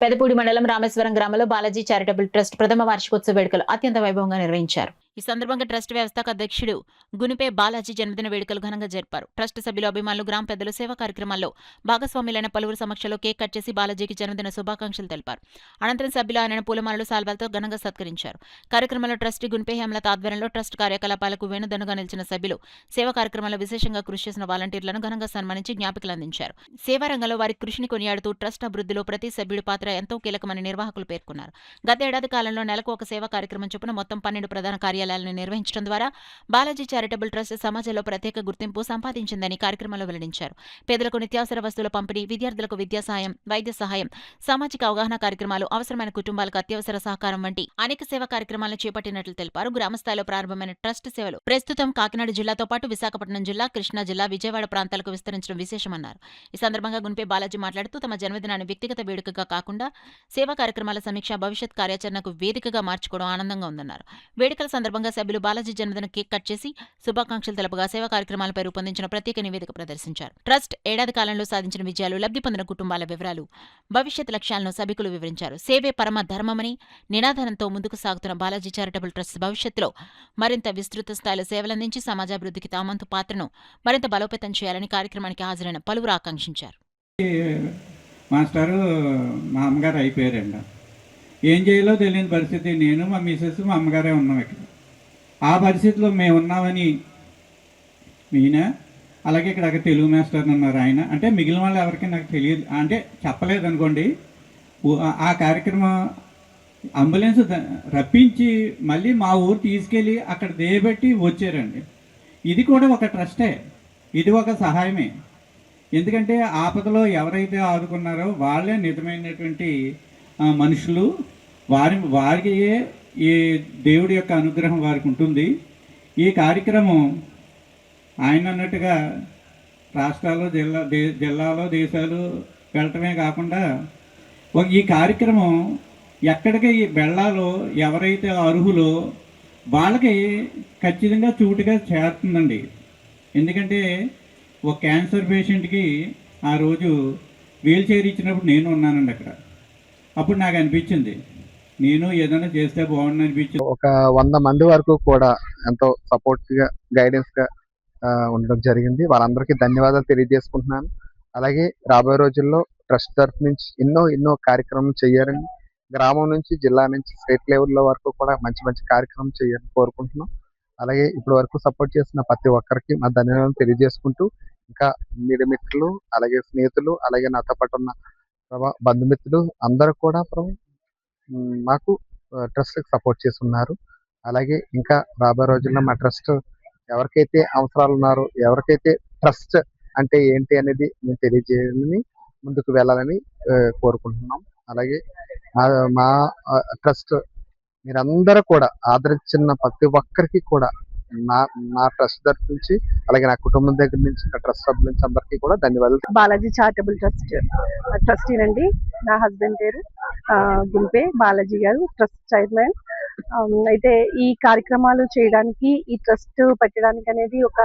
పెదపూడి మండలం రామేశ్వరం గ్రామంలో Balaji charitable trust ప్రథమ వార్షికోత్సవ వేడుకలు అత్యంత వైభవంగా నిర్వహించారు. ఈ సందర్భంగా ట్రస్ట్ వ్యవస్థాపక అధ్యక్షుడు గునిపే బాలాజీ జన్మదిన వేడుకలు ఘనంగా జరిపారు. ట్రస్ట్ సభ్యులు, అభిమానులు, గ్రామ పెద్దలు సేవా కార్యక్రమాల్లో భాగస్వాములైన పలువురు సమక్షంలో కేక్ కట్ చేసి బాలాజీకి జన్మదిన శుభాకాంక్షలు తెలిపారు. అనంతరం సభ్యులు ఆయనను పూలమాలలు, సాల్వాలతో ఘనంగా సత్కరించారు. కార్యక్రమంలో ట్రస్టీ గునిపే హేమలత ఆధ్వర్యంలో ట్రస్ట్ కార్యకలాపాలకు వేణుదన్నుగా నిలిచిన సభ్యులు, సేవా కార్యక్రమాల్లో విశేషంగా కృషి చేసిన వాలంటీర్లను ఘనంగా సన్మానించి జ్ఞాపికలు అందించారు. సేవా రంగంలో వారి కృషిని కొనియాడుతూ ట్రస్ట్ అభివృద్ధిలో ప్రతి సభ్యుడి పాత్ర ఎంతో కీలకమని నిర్వాహకులు పేర్కొన్నారు. గత ఏడాది కాలంలో నెలకు ఒక సేవా కార్యక్రమం చొప్పున మొత్తం 12 ప్రధాన కార్యాలయాలను నిర్వహించడం ద్వారా బాలాజీ చారిటబుల్ ట్రస్ట్ సమాజంలో ప్రత్యేక గుర్తింపు సంపాదించిందని కార్యక్రమంలో వెల్లడించారు. పేదలకు నిత్యావసర వస్తువుల పంపిణీ, విద్యార్థులకు విద్యా సహాయం, వైద్య సహాయం, సామాజిక అవగాహన కార్యక్రమాలు, అవసరమైన కుటుంబాలకు అత్యవసర సహకారం వంటి అనేక సేవా కార్యక్రమాలను చేపట్టినట్లు తెలిపారు. గ్రామస్థాయిలో ప్రారంభమైన ట్రస్ట్ సేవలు ప్రస్తుతం కాకినాడ జిల్లాతో పాటు విశాఖపట్నం జిల్లా, కృష్ణా జిల్లా, విజయవాడ ప్రాంతాలకు విస్తరించడం విశేషమన్నారు. ఈ సందర్భంగా గునిపే బాలాజీ మాట్లాడుతూ తమ జన్మదినాన్ని వ్యక్తిగత వేడుకగా కాకుండా సేవా కార్యక్రమాల సమీక్ష, భవిష్యత్ కార్యాచరణకు వేదికగా మార్చుకోవడం ఆనందంగా ఉందన్నారు. వేడుకల సందర్భంగా సభ్యులు బాలాజీ జన్మదిన కేక్ కట్ చేసి శుభాకాంక్షలు తెలుపగా సేవా కార్యక్రమాలపై రూపొందించిన ప్రత్యేక నివేదిక ప్రదర్శించారు. ట్రస్ట్ ఏడాది కాలంలో సాధించిన విజయాలు, లబ్ధి పొందిన కుటుంబాల వివరాలు, భవిష్యత్ లక్ష్యాలను సభికులు వివరించారు. సేవే పరమ ధర్మమని నినాదంతో ముందుకు సాగుతున్న బాలాజీ చారిటబుల్ ట్రస్ట్ భవిష్యత్తులో మరింత విస్తృత స్థాయిలో సేవలందించి సమాజాభివృద్ధికి తామంతు పాత్రను మరింత బలోపేతం చేయాలని కార్యక్రమానికి హాజరైన పలువురు ఆకాంక్షించారు. మాస్టారు మా అమ్మగారు అయిపోయారండి. ఏం చేయాలో తెలియని పరిస్థితి. నేను, మా మిసెస్, మా అమ్మగారే ఉన్నాం ఇక్కడ. ఆ పరిస్థితిలో మేము ఉన్నామని ఈయన, అలాగే ఇక్కడ తెలుగు మాస్టర్ ఉన్నారు ఆయన, అంటే మిగిలిన వాళ్ళు ఎవరికి నాకు తెలియదు, అంటే చెప్పలేదు అనుకోండి. ఆ కార్యక్రమం అంబులెన్స్ రప్పించి మళ్ళీ మా ఊరు తీసుకెళ్ళి అక్కడ దేయబెట్టి వచ్చారండి. ఇది కూడా ఒక ట్రస్టే, ఇది ఒక సహాయమే. ఎందుకంటే ఆపదలో ఎవరైతే ఆదుకున్నారో వాళ్ళే నిజమైనటువంటి మనుషులు. వారికి ఈ దేవుడి యొక్క అనుగ్రహం వారికి ఉంటుంది. ఈ కార్యక్రమం ఆయన అన్నట్టుగా రాష్ట్రాలు, జిల్లాలో, దేశాలు వెళ్ళటమే కాకుండా ఈ కార్యక్రమం ఎక్కడికి వెళ్ళాలో, ఎవరైతే అర్హులో వాళ్ళకి ఖచ్చితంగా చూటుగా చేరుతుందండి. ఎందుకంటే ఒక క్యాన్సర్ పేషెంట్కి ఆ రోజు వీల్ చైర్ ఇచ్చినప్పుడు నేను ఉన్నానండి అక్కడ. అప్పుడు నాకు అనిపించింది నేను ఏదైనా చేస్తే బాగుండు అనిపించింది. ఒక 100 మంది వరకు కూడా ఎంతో సపోర్ట్గా, గైడెన్స్గా ఉండడం జరిగింది. వాళ్ళందరికీ ధన్యవాదాలు తెలియజేసుకుంటున్నాను. అలాగే రాబోయే రోజుల్లో ట్రస్ట్ తరఫు నుంచి ఎన్నో కార్యక్రమం చేయాలని, గ్రామం నుంచి, జిల్లా నుంచి, స్టేట్ లెవెల్లో వరకు కూడా మంచి మంచి కార్యక్రమం చేయాలని కోరుకుంటున్నాం. అలాగే ఇప్పటి వరకు సపోర్ట్ చేసిన ప్రతి ఒక్కరికి మా ధన్యవాదాలు తెలియజేసుకుంటూ, ఇంకా మీడియా మిత్రులు, అలాగే స్నేహితులు, అలాగే నాతో పాటు ఉన్న బంధుమిత్రులు అందరూ కూడా మాకు ట్రస్ట్కి సపోర్ట్ చేసి ఉన్నారు. అలాగే ఇంకా రాబోయే రోజుల్లో మా ట్రస్ట్ ఎవరికైతే అవసరాలు ఉన్నారో, ఎవరికైతే ట్రస్ట్ అంటే ఏంటి అనేది మేము తెలియజేయాలని, ముందుకు వెళ్ళాలని కోరుకుంటున్నాం. అలాగే మా ట్రస్ట్ మీరందరూ కూడా ఆదరించిన ప్రతి ఒక్కరికి కూడా నా ట్రస్ట్ తరఫు నుంచి, అలాగే నా కుటుంబం దగ్గర నుంచి, నా ట్రస్ట్ సభ్యుల నుంచి అందరికీ కూడా ధన్యవాదాలు. బాలాజీ చారిటబుల్ ట్రస్ట్ ట్రస్టీనండి. నా హస్బెండ్ పేరు గుంపే బాలాజీ గారు, ట్రస్ట్ చైర్మన్. అయితే ఈ కార్యక్రమాలు చేయడానికి, ఈ ట్రస్ట్ పెట్టడానికి అనేది ఒక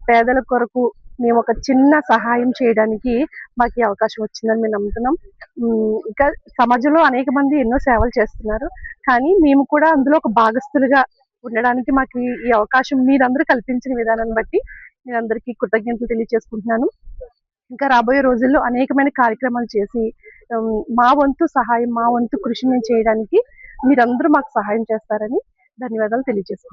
పేదల కొరకు మేము ఒక చిన్న సహాయం చేయడానికి మాకు ఈ అవకాశం వచ్చిందని మేము నమ్ముతున్నాం. ఇంకా సమాజంలో అనేక మంది ఎన్నో సేవలు చేస్తున్నారు, కానీ మేము కూడా అందులో ఒక భాగస్థులుగా ఉండడానికి మాకు ఈ అవకాశం మీరందరూ కల్పించిన విధానాన్ని బట్టి నేనందరికీ కృతజ్ఞతలు తెలియజేసుకుంటున్నాను. ఇంకా రాబోయే రోజుల్లో అనేకమైన కార్యక్రమాలు చేసి మా వంతు సహాయం, మా వంతు కృషి మేము చేయడానికి మీరందరూ మాకు సహాయం చేస్తారని ధన్యవాదాలు తెలియజేసుకుంటున్నాను.